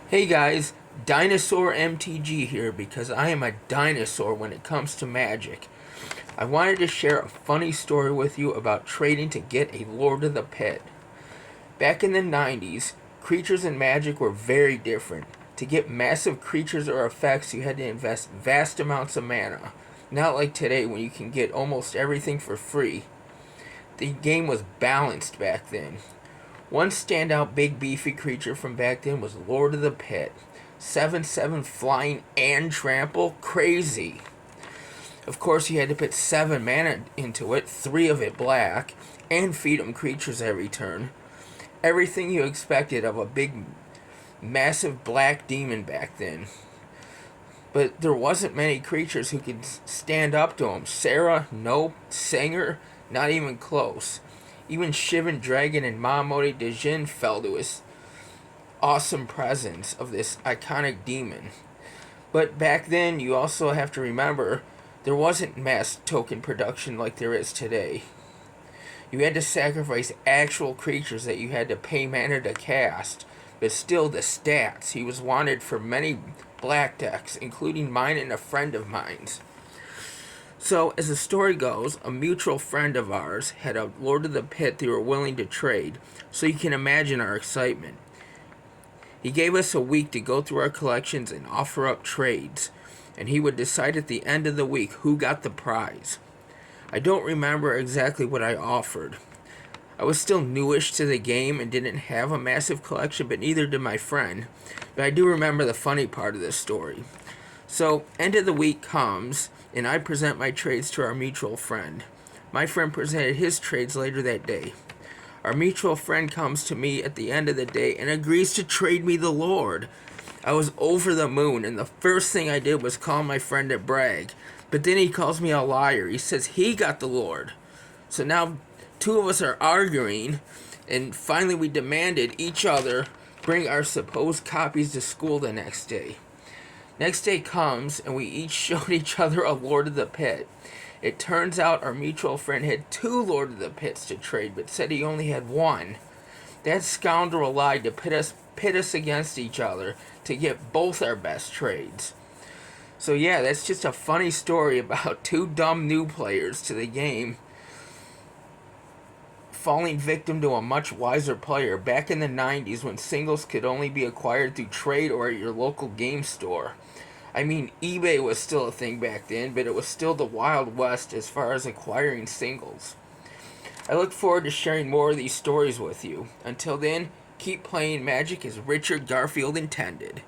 Hey guys, Dinosaur MTG here because I am a dinosaur when it comes to Magic. I wanted to share a funny story with you about trading to get a Lord of the Pit. Back in the 90s, creatures in Magic were very different. To get massive creatures or effects, you had to invest vast amounts of mana. Not like today when you can get almost everything for free. The game was balanced back then. One standout big beefy creature from back then was Lord of the Pit. 7/7 flying and trample? Crazy. Of course, you had to put 7 mana into it, 3 of it black, and feed them creatures every turn. Everything you expected of a big, massive black demon back then. But there wasn't many creatures who could stand up to him. Sarah, nope. Singer, not even close. Even Shivan Dragon and Mahamoti Dejin fell to his awesome presence of this iconic demon. But back then, you also have to remember, there wasn't mass token production like there is today. You had to sacrifice actual creatures that you had to pay mana to cast, but still the stats. He was wanted for many black decks, including mine and a friend of mine's. So, as the story goes, a mutual friend of ours had a Lord of the Pit they were willing to trade, so you can imagine our excitement. He gave us a week to go through our collections and offer up trades, and he would decide at the end of the week who got the prize. I don't remember exactly what I offered. I was still newish to the game and didn't have a massive collection, but neither did my friend. But I do remember the funny part of this story. So, end of the week comes, and I present my trades to our mutual friend. My friend presented his trades later that day. Our mutual friend comes to me at the end of the day and agrees to trade me the Lord. I was over the moon, and the first thing I did was call my friend to brag. But then he calls me a liar. He says he got the Lord. So now two of us are arguing, and finally we demanded each other bring our supposed copies to school the next day. Next day comes, and we each showed each other a Lord of the Pit. It turns out our mutual friend had 2 Lord of the Pits to trade, but said he only had 1. That scoundrel lied to pit us against each other to get both our best trades. So yeah, that's just a funny story about 2 dumb new players to the game falling victim to a much wiser player back in the 90s when singles could only be acquired through trade or at your local game store. I mean, eBay was still a thing back then, but it was still the Wild West as far as acquiring singles. I look forward to sharing more of these stories with you. Until then, keep playing Magic as Richard Garfield intended.